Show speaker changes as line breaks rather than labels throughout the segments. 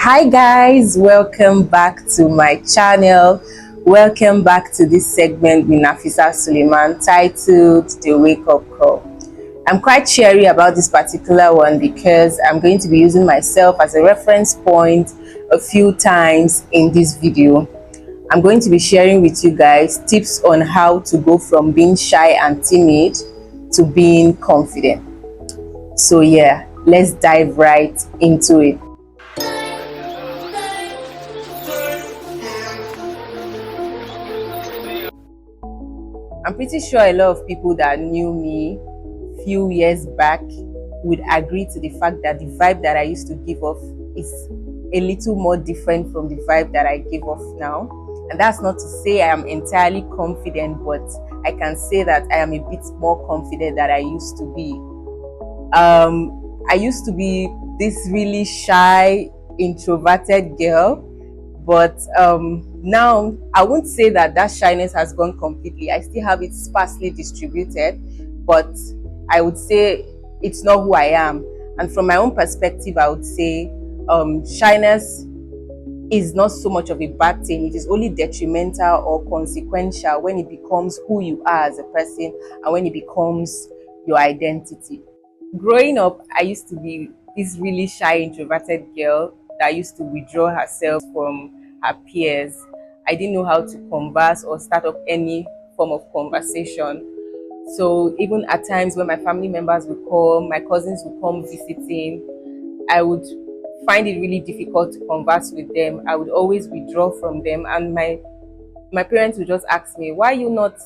Hi guys, welcome back to my channel. Welcome back to this segment with Nafisa Suleiman titled The Wake Up Call. I'm quite cheery about this particular one because I'm going to be using myself as a reference point a few times in this video. I'm going to be sharing with you guys tips on how to go from being shy and timid to being confident. So yeah, let's dive right into it. I'm pretty sure a lot of people that knew me few years back would agree to the fact that the vibe that I used to give off is a little more different from the vibe that I give off now. And that's not to say I am entirely confident, but I can say that I am a bit more confident than I used to be. I used to be this really shy, introverted girl, but now I won't say that shyness has gone completely. I still have it sparsely distributed, but I would say it's not who I am. And from my own perspective, I would say shyness is not so much of a bad thing. It is only detrimental or consequential when it becomes who you are as a person and when it becomes your identity. Growing up, I used to be this really shy, introverted girl that used to withdraw herself from her peers. I didn't know how to converse or start up any form of conversation. So even at times when my family members would come, my cousins would come visiting, I would find it really difficult to converse with them. I would always withdraw from them, and my parents would just ask me, why are you not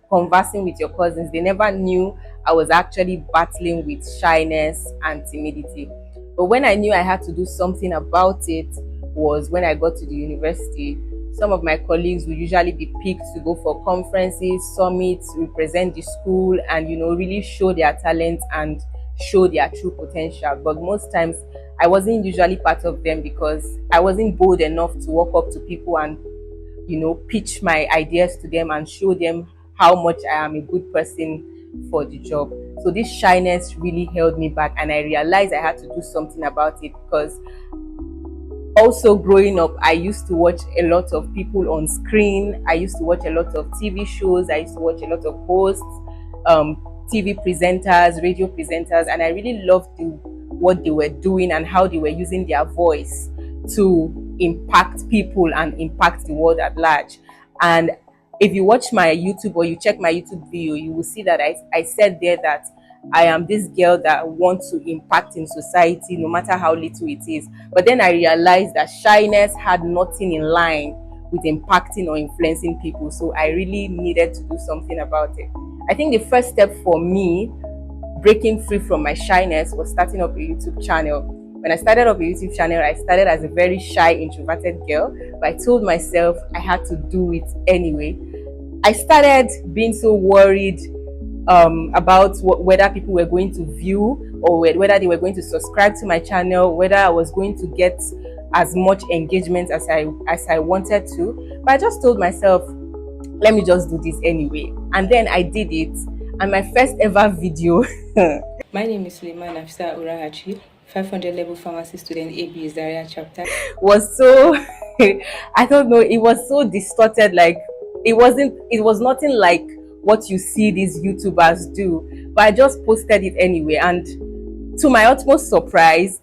conversing with your cousins? They never knew I was actually battling with shyness and timidity. But when I knew I had to do something about it was when I got to the university. Some of my colleagues would usually be picked to go for conferences, summits, represent the school, and really show their talent and show their true potential. But most times I wasn't usually part of them because I wasn't bold enough to walk up to people and pitch my ideas to them and show them how much I am a good person for the job. So this shyness really held me back, and I realized I had to do something about it because also growing up, I used to watch a lot of people on screen. I used to watch a lot of TV shows. I used to watch a lot of hosts, TV presenters, radio presenters, and I really loved what they were doing and how they were using their voice to impact people and impact the world at large. And if you watch my YouTube or you check my YouTube video, you will see that I said there that I am this girl that wants to impact in society no matter how little it is. But then I realized that shyness had nothing in line with impacting or influencing people. So I really needed to do something about it. I think the first step for me breaking free from my shyness was starting up a YouTube channel. When I started up a YouTube channel, I started as a very shy, introverted girl, but I told myself I had to do it anyway. I started being so worried about whether people were going to view or whether they were going to subscribe to my channel, whether I was going to get as much engagement as I wanted to. But I just told myself, let me just do this anyway. And then I did it. And my first ever video
My name is Suleiman Nafisa Urahachi, 500 level pharmacy student, AB Zaria chapter.
was so I don't know, it was so distorted. Like it was nothing like what you see these YouTubers do, but I just posted it anyway, and to my utmost surprise,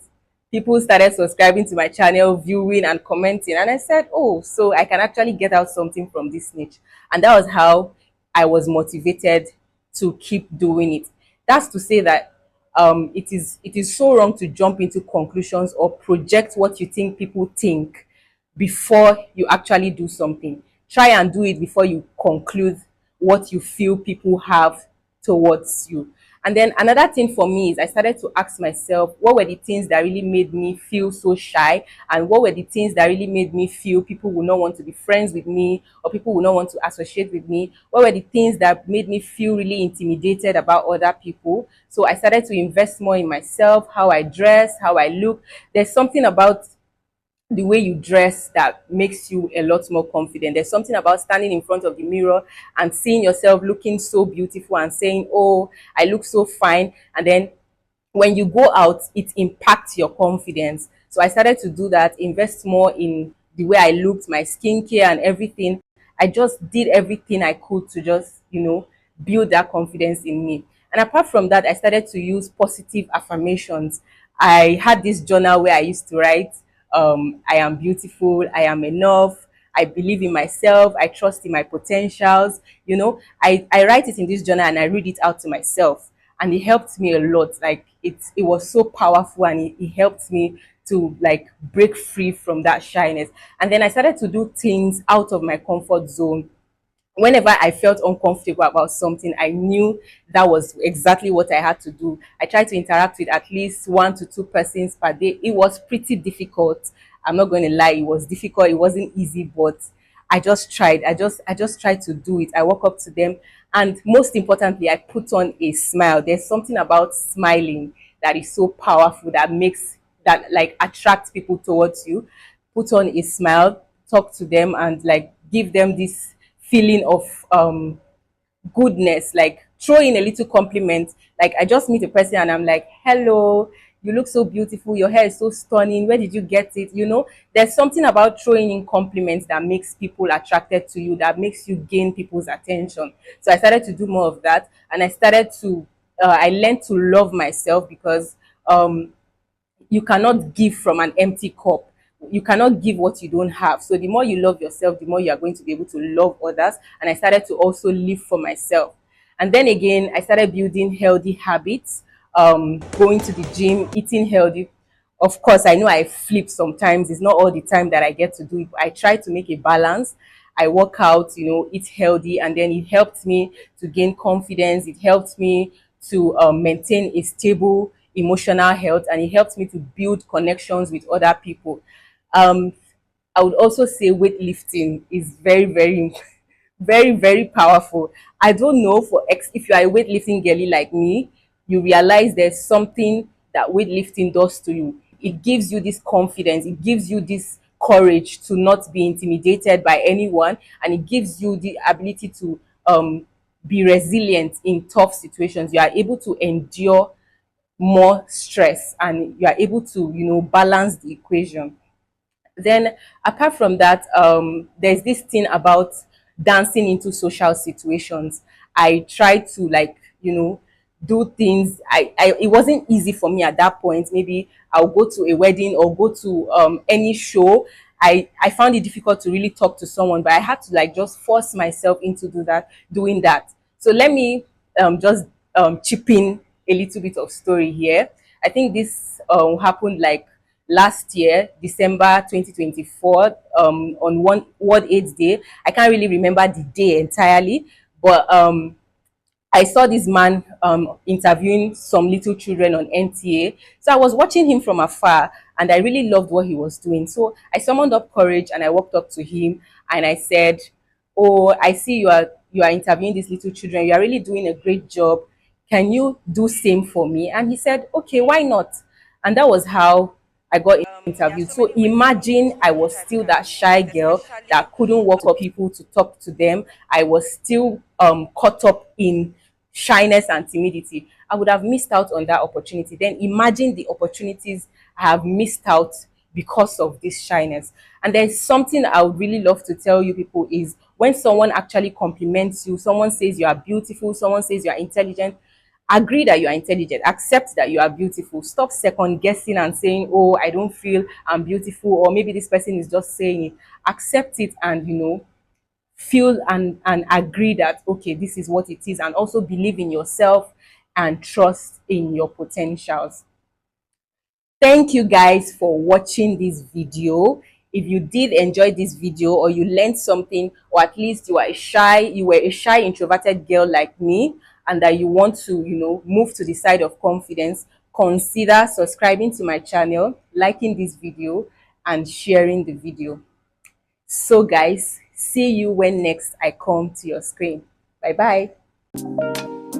people started subscribing to my channel, viewing and commenting, and I said, oh, so I can actually get out something from this niche. And that was how I was motivated to keep doing it. That's to say that it is so wrong to jump into conclusions or project what you think people think before you actually do something. Try and do it before you conclude what you feel people have towards you. And then another thing for me is I started to ask myself, what were the things that really made me feel so shy? And what were the things that really made me feel people would not want to be friends with me or people would not want to associate with me? What were the things that made me feel really intimidated about other people? So I started to invest more in myself, how I dress, how I look. There's something about the way you dress that makes you a lot more confident. There's something about standing in front of the mirror and seeing yourself looking so beautiful and saying, oh, I look so fine. And then when you go out, it impacts your confidence. So I started to do that, invest more in the way I looked, my skincare and everything. I just did everything I could to just, build that confidence in me. And apart from that, I started to use positive affirmations. I had this journal where I used to write, I am beautiful, I am enough, I believe in myself, I trust in my potentials. I write it in this journal and I read it out to myself. And it helped me a lot. Like it was so powerful, and it helped me to like break free from that shyness. And then I started to do things out of my comfort zone. Whenever I felt uncomfortable about something, I knew that was exactly what I had to do. I tried to interact with at least 1 to 2 persons per day. It was pretty difficult. I'm not going to lie, it was difficult. It wasn't easy, but I just tried. I just tried to do it. I walk up to them, and most importantly, I put on a smile. There's something about smiling that is so powerful, that makes that like attract people towards you. Put on a smile, talk to them, and like give them this feeling of goodness. Like throw in a little compliment. Like I just meet a person and I'm like, hello, you look so beautiful, your hair is so stunning, where did you get it? There's something about throwing in compliments that makes people attracted to you, that makes you gain people's attention. So I started to do more of that, and I learned to love myself, because you cannot give from an empty cup. You cannot give what you don't have. So the more you love yourself, the more you are going to be able to love others. And I started to also live for myself. And then again, I started building healthy habits, going to the gym, eating healthy. Of course, I know I flip sometimes. It's not all the time that I get to do it. But I try to make a balance. I work out, eat healthy, and then it helped me to gain confidence. It helped me to maintain a stable emotional health, and it helps me to build connections with other people. Um, I would also say weightlifting is very, very, very, very powerful. I don't know if you are a weightlifting girly like me, you realize there's something that weightlifting does to you. It gives you this confidence, it gives you this courage to not be intimidated by anyone, and it gives you the ability to be resilient in tough situations. You are able to endure more stress, and you are able to balance the equation. Then apart from that, there's this thing about dancing into social situations. I try to like do things. It wasn't easy for me at that point. Maybe I'll go to a wedding or go to any show. I found it difficult to really talk to someone, but I had to like just force myself into doing that. So let me just chip in a little bit of story here. I think this happened like last year, December 2024, on one World AIDS Day. I can't really remember the day entirely, but I saw this man interviewing some little children on NTA. So I was watching him from afar, and I really loved what he was doing. So I summoned up courage and I walked up to him and I said, "Oh, I see you are interviewing these little children. You are really doing a great job. Can you do same for me?" And he said, "Okay, why not?" And that was how I got
There are
interviewed.
so
So
many ways people
imagine I was
look at
still that
happiness,
shy girl
especially
that couldn't walk up people to talk to them. I was still caught up in shyness and timidity. I would have missed out on that opportunity. Then imagine the opportunities I have missed out because of this shyness. And there's something I would really love to tell you people is, when someone actually compliments you, someone says you are beautiful, someone says you are intelligent, agree that you are intelligent, accept that you are beautiful. Stop second guessing and saying, "Oh, I don't feel I'm beautiful," or maybe this person is just saying it. Accept it, and feel and agree that okay, this is what it is, and also believe in yourself and trust in your potentials. Thank you guys for watching this video. If you did enjoy this video, or you learned something, or at least you were a shy introverted girl like me, and that you want to move to the side of confidence, consider subscribing to my channel, liking this video, and sharing the video. So guys, see you when next I come to your screen. Bye bye.